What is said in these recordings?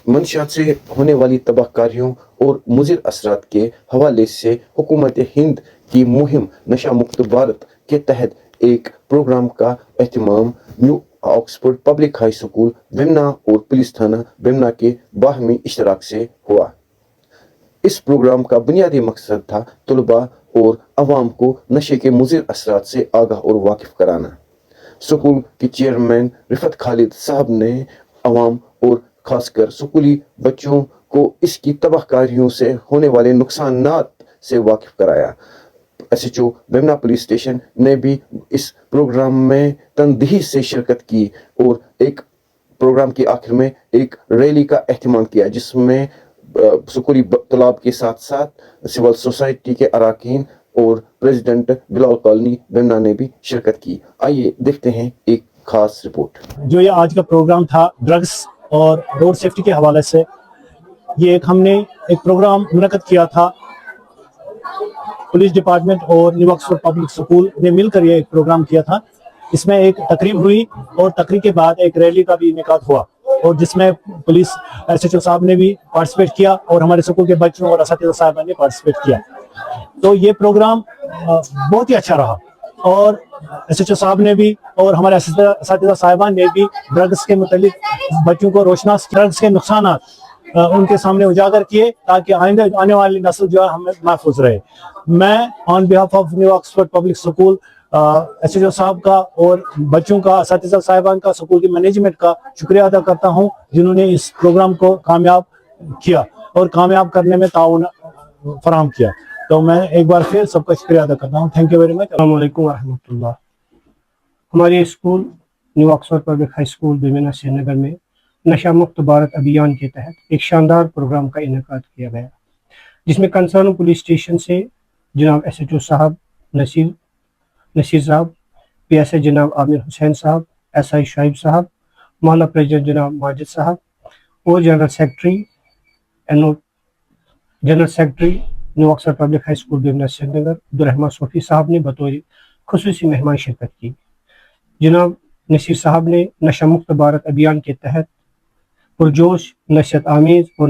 मंशियात से होने वाली तबाहकारियों और मुज़िर असरात के हवाले से हुकूमत हिंद की मुहिम नशा मुक्त भारत के तहत एक प्रोग्राम का एहतमाम new Oxford public high school Bimna और पुलिस थाना बिमना के बाहमी इश्तराक से हुआ। इस प्रोग्राम का बुनियादी मकसद था तलबा और अवाम को नशे के मुज़िर असरात से आगाह और वाकिफ कराना। स्कूल के चेयरमैन रिफत खालिद साहब ने अवाम और खासकर स्कूली बच्चों को इसकी तबाहकारियों से होने वाले नुकसानात से वाकिफ कराया। SHO बिमना पुलिस स्टेशन ने भी इस प्रोग्राम में तनदही से शिरकत की और एक प्रोग्राम के आखिर में एक रैली का एहतमाम किया, जिसमें स्कूली तलाब के साथ साथ सिविल सोसाइटी के अरकान और प्रेसिडेंट बिलाल कॉलोनी बिमना ने भी शिरकत की। आइए देखते हैं एक खास रिपोर्ट। जो ये आज का प्रोग्राम था ड्रग्स और रोड सेफ्टी के हवाले से, ये हमने एक प्रोग्राम मुनक़द किया था। पुलिस डिपार्टमेंट और न्यू ऑक्सफोर्ड पब्लिक स्कूल ने मिलकर ये एक प्रोग्राम किया था। इसमें एक तकरीब हुई और तकरीब के बाद एक रैली का भी इनेकाद हुआ, और जिसमें पुलिस SHO साहब ने भी पार्टिसिपेट किया और हमारे स्कूल के बच्चों और असातिज़ा साहिबान ने पार्टिसिपेट किया। तो ये प्रोग्राम बहुत ही अच्छा रहा, और SHO साहब ने भी और हमारे असातिज़ा साहिबान ने भी ड्रग्स के मुतालिक बच्चों को रोशनास, ड्रग्स के नुकसानात उनके सामने उजागर किए, ताकि आने वाली नस्ल जो है हमें महफूज रहे। मैं on behalf of new Oxford public school SHO साहब का और बच्चों का, असातिज़ा साहिबान का, स्कूल की मैनेजमेंट का शुक्रिया अदा करता हूँ, जिन्होंने इस प्रोग्राम को कामयाब किया और कामयाब करने में ताउन फराहम किया। तो मैं एक बार फिर सबका शुक्रिया अदा करता हूँ। Thank you very much. अस्सलाम वालेकुम व रहमतुल्लाह। हमारे school new Oxford public high school Bemina Srinagar में नशा मुक्त भारत अभियान के तहत एक शानदार प्रोग्राम का इनेकाद किया गया, जिसमें कंसर्न पुलिस स्टेशन से जनाब SHO साहब नसीर साहब, PSI जनाब आमिर हुसैन साहब, SI शाहिब साहब, मोहल्ला प्रेसिडेंट जनाब माजिद साहब और general secretary new Oxford public high school Bemina Srinagar Abdul Sophie साहब ने बतौर खुसूसी मेहमान शिरकत की। जनाब नसीर साहब ने नशा मुक्त भारत अभियान के तहत पुरजोश, नशत आमेज और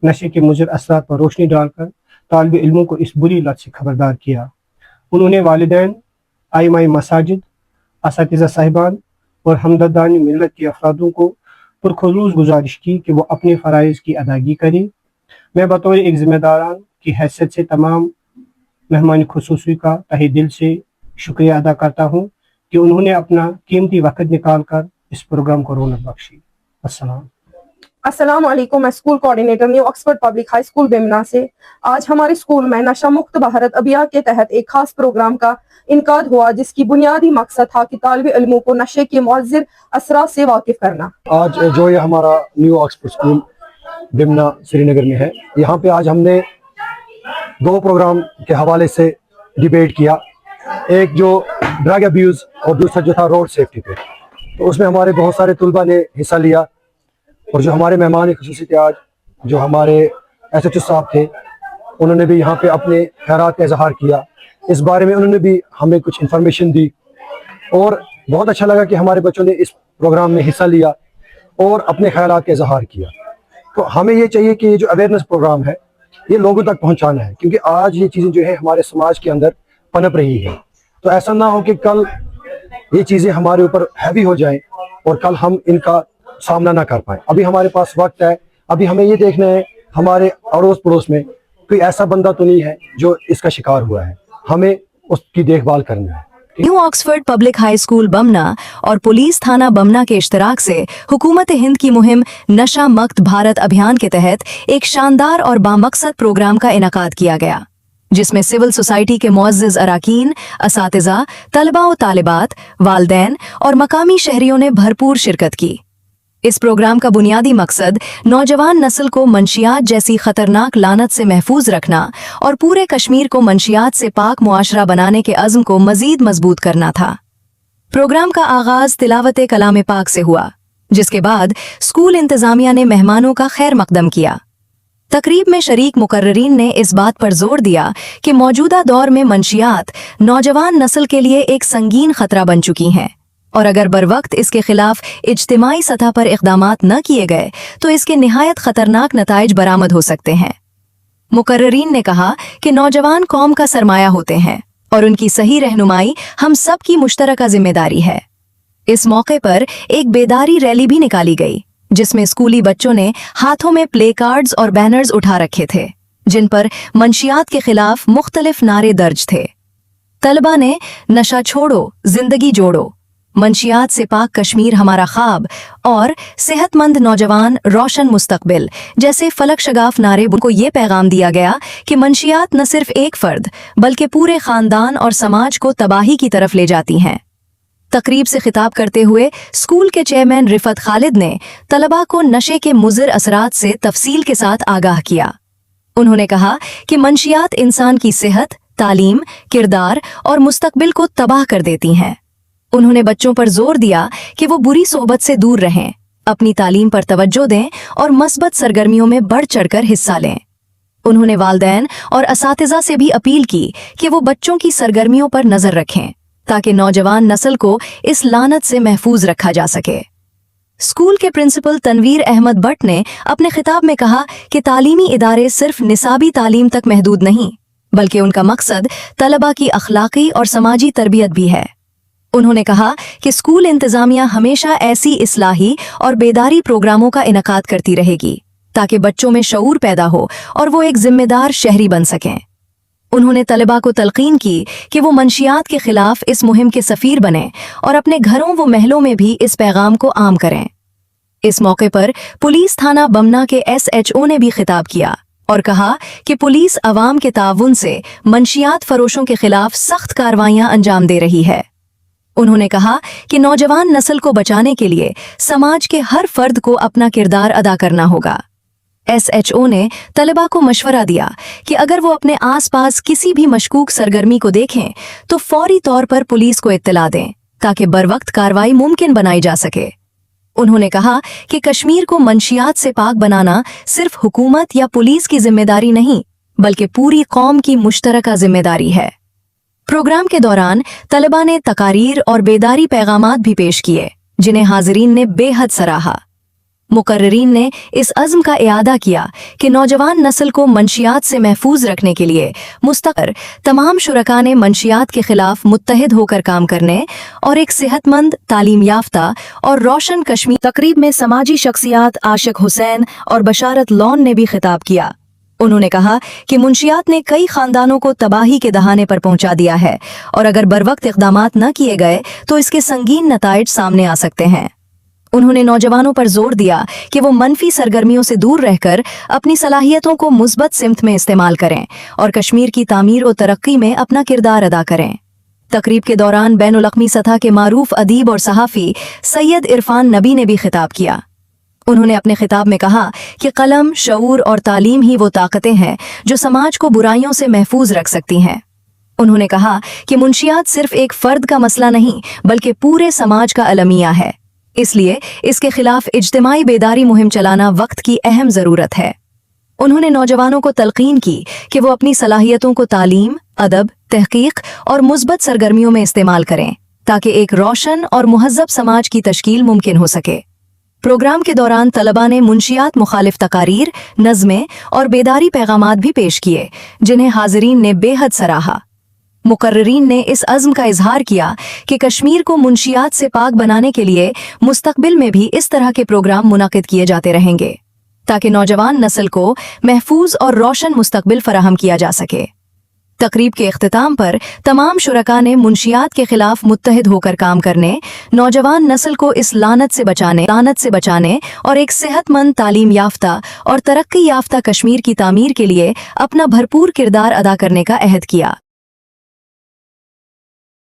नशे के मुज़िर असरात पर रोशनी डालकर तालिब इल्मों को इस बुरी लत से खबरदार किया। उन्होंने वालिदैन, आइमाई मसाजिद, असातिज़ा साहिबान और हमदर्दानी मिल्लत के अफरादों को पुरखुसूस गुजारिश की कि वो अपने फ़राइज़ की अदायगी करें। मैं बतौर एक ज़िम्मेदारान की हैसियत से तमाम मेहमान खुसूसी का तहे दिल से शुक्रिया अदा करता हूँ कि उन्होंने अपना कीमती वक्त निकाल कर इस प्रोग्राम को रौनक बख्शी। अस्सलाम वालेकुम। मैं school coordinator new Oxford public high school Bemina से। आज हमारे स्कूल में नशा मुक्त भारत अभियान के तहत एक खास प्रोग्राम का इनकाद हुआ, जिसकी बुनियादी मकसद था कि तालिब इल्मों को नशे के मुअज्जिर असरात से वाकिफ करना। आज जो ये हमारा new Oxford school Bemina Srinagar में है, यहाँ पे आज हमने दो प्रोग्राम के हवाले से डिबेट किया। एक जो ड्रग अब्यूज़ और दूसरा जो था रोड सेफ्टी पे। तो उसमें हमारे बहुत सारे तलबा ने हिस्सा लिया, और जो हमारे मेहमान खुसूसी थे आज, जो हमारे SHO साहब थे, उन्होंने भी यहाँ पे अपने ख़ैरात का इजहार किया। इस बारे में उन्होंने भी हमें कुछ इन्फॉर्मेशन दी, और बहुत अच्छा लगा कि हमारे बच्चों ने इस प्रोग्राम में हिस्सा लिया और अपने ख़यालात का इजहार किया। तो हमें ये चाहिए कि ये जो अवेयरनेस प्रोग्राम है, ये लोगों तक पहुँचाना है, क्योंकि आज ये चीज़ें जो है हमारे समाज के अंदर पनप रही है। तो ऐसा ना हो कि कल ये चीज़ें हमारे ऊपर हैवी हो जाएं और कल हम इनका सामना ना कर पाए। अभी हमारे पास वक्त है, अभी हमें ये देखना है हमारे अड़ोस पड़ोस में कोई ऐसा बंदा तो नहीं है जो इसका शिकार हुआ है, हमें उसकी देखभाल करनी है। New Oxford public high school Bamna और पुलिस थाना बमना के इश्तराक से हुकूमत हिंद की मुहिम नशा मुक्त भारत अभियान के तहत एक शानदार और बामकसद प्रोग्राम का इनेकाद किया गया, जिसमें सिविल सोसाइटी के मुअज़्ज़िज़ अरकान, असातिज़ा, तलबा व तालिबात, वालिदैन और मकामी शहरियों ने भरपूर शिरकत की। इस प्रोग्राम का बुनियादी मकसद नौजवान नस्ल को मंशियात जैसी खतरनाक लानत से महफूज रखना और पूरे कश्मीर को मंशियात से पाक मुआशरा बनाने के अज़्म को मजीद मजबूत करना था। प्रोग्राम का आगाज तिलावत कलाम पाक से हुआ, जिसके बाद स्कूल इंतजामिया ने मेहमानों का खैर मकदम किया। तकरीब में शरीक मुकर्ररीन ने इस बात पर जोर दिया कि मौजूदा दौर में मंशियात नौजवान नस्ल के लिए एक संगीन खतरा बन चुकी हैं, और अगर बरवक्त इसके खिलाफ इज्तिमाई सतह पर इक़दामात न किए गए तो इसके निहायत खतरनाक नताइज बरामद हो सकते हैं। मुकर्ररीन ने कहा कि नौजवान कौम का सरमाया होते हैं और उनकी सही रहनुमाई हम सब की मुश्तरका जिम्मेदारी है। इस मौके पर एक बेदारी रैली भी निकाली गई जिसमें स्कूली बच्चों ने हाथों में प्ले कार्ड्स और बैनर्स उठा रखे थे जिन पर मंशियात के खिलाफ मुख्तलिफ नारे दर्ज थे। तलबा ने नशा छोड़ो जिंदगी जोड़ो, मंशियात से पाक कश्मीर हमारा ख्वाब और सेहतमंद नौजवान रोशन मुस्तकबिल जैसे फलक शगाफ नारे को ये पैगाम दिया गया कि मंशियात न सिर्फ एक फर्द बल्कि पूरे खानदान और समाज को तबाही की तरफ ले जाती हैं। तकरीब से खिताब करते हुए स्कूल के चेयरमैन रिफत खालिद ने तलबा को नशे के मुज़िर असरात से तफसील के साथ आगाह किया। उन्होंने कहा कि मंशियात इंसान की सेहत, तालीम, किरदार और मुस्तकबिल को तबाह कर देती हैं। उन्होंने बच्चों पर जोर दिया कि वो बुरी सोबत से दूर रहें, अपनी तालीम पर तवज्जो दें और मस्बत सरगर्मियों में बढ़ चढ़कर हिस्सा लें। उन्होंने वालिदैन और असातिज़ा से भी अपील की कि वो बच्चों की सरगर्मियों पर नजर रखें ताकि नौजवान नस्ल को इस लानत से महफूज रखा जा सके। स्कूल के प्रिंसिपल तनवीर अहमद भट्ट ने अपने खिताब में कहा कि तालीमी इदारे सिर्फ निसाबी तालीम तक महदूद नहीं बल्कि उनका मकसद तलबा की अखलाकी और समाजी तरबियत भी है। उन्होंने कहा कि स्कूल इंतजामिया हमेशा ऐसी इस्लाही और बेदारी प्रोग्रामों का इनकाद करती रहेगी ताकि बच्चों में शऊर पैदा हो और वो एक जिम्मेदार शहरी बन सकें। उन्होंने तलबा को तलकीन की कि वो मंशियात के खिलाफ इस मुहिम के सफीर बने और अपने घरों व महलों में भी इस पैगाम को आम करें। इस मौके पर पुलिस थाना बमना के SHO ने भी खिताब किया और कहा कि पुलिस अवाम के ताउन से मंशियात फरोशों के खिलाफ सख्त कार्रवाइयां अंजाम दे रही है। उन्होंने कहा कि नौजवान नस्ल को बचाने के लिए समाज के हर फर्द को अपना किरदार अदा करना होगा। SHO ने तलबा को मशवरा दिया कि अगर वो अपने आसपास किसी भी मशकूक सरगर्मी को देखें तो फौरी तौर पर पुलिस को इत्तला दें ताकि बरवक्त कार्रवाई मुमकिन बनाई जा सके। उन्होंने कहा कि कश्मीर को मंशियात से पाक बनाना सिर्फ हुकूमत या पुलिस की जिम्मेदारी नहीं बल्कि पूरी कौम की मुश्तरका जिम्मेदारी है। प्रोग्राम के दौरान तलबा ने तकारीर और बेदारी पैगामात भी पेश किए जिन्हें हाजिरीन ने बेहद सराहा। मुकर्ररीन ने इस अज़्म का इयादा किया कि नौजवान नस्ल को मंशियात से महफूज रखने के लिए मुस्तक़िल तमाम शुरका ने मंशियात के खिलाफ मुत्तहिद होकर काम करने और एक सेहतमंद, तालीम याफ्ता और रोशन कश्मीर। तकरीब में समाजी शख्सियात आशिक हुसैन और बशारत लॉन ने भी खिताब किया। उन्होंने कहा कि मुंशियात ने कई खानदानों को तबाही के दहाने पर पहुंचा दिया है और अगर बरवक्त इक़दामात न किए गए तो इसके संगीन नताइज सामने आ सकते हैं। उन्होंने नौजवानों पर जोर दिया कि वो मनफी सरगर्मियों से दूर रहकर अपनी सलाहियतों को मुस्बत सिमत में इस्तेमाल करें और कश्मीर की तामीर और तरक्की में अपना किरदार अदा करें। तकरीब के दौरान बैनुल अक़मी सतह के मारूफ अदीब और सहाफ़ी सैयद इरफान नबी ने भी खिताब किया। उन्होंने अपने खिताब में कहा कि कलम, शऊर और तालीम ही वो ताकतें हैं जो समाज को बुराइयों से महफूज रख सकती हैं। उन्होंने कहा कि मुंशियात सिर्फ एक फर्द का मसला नहीं बल्कि पूरे समाज का अलमिया है, इसलिए इसके खिलाफ इज्तिमाई बेदारी मुहिम चलाना वक्त की अहम ज़रूरत है। उन्होंने नौजवानों को तलकीन की कि वो अपनी सलाहियतों को तालीम, अदब, तहकीक और मुस्बत सरगर्मियों में इस्तेमाल करें ताकि एक रोशन और मुहज़्ज़ब समाज की तश्कील मुमकिन हो सके। प्रोग्राम के दौरान तलबा ने मुंशियात मुखालिफ तकारीर, नज़में और बेदारी पैगामात भी पेश किए जिन्हें हाजिरीन ने बेहद सराहा। मुकर्ररीन ने इस अज़्म का इजहार किया कि कश्मीर को मुंशियात से पाक बनाने के लिए मुस्तकबिल में भी इस तरह के प्रोग्राम मुनाकिद किए जाते रहेंगे ताकि नौजवान नस्ल को महफूज और रोशन मुस्तकबिल फराहम किया जा सके। तकरीब के इख्तिताम पर तमाम शुरका ने मुंशियात के खिलाफ मुत्तहिद होकर काम करने, नौजवान नस्ल को इस लानत से बचाने और एक सेहतमंद, तालीम याफ्ता और तरक्की याफ्ता कश्मीर की तामीर के लिए अपना भरपूर किरदार अदा करने का अहद किया।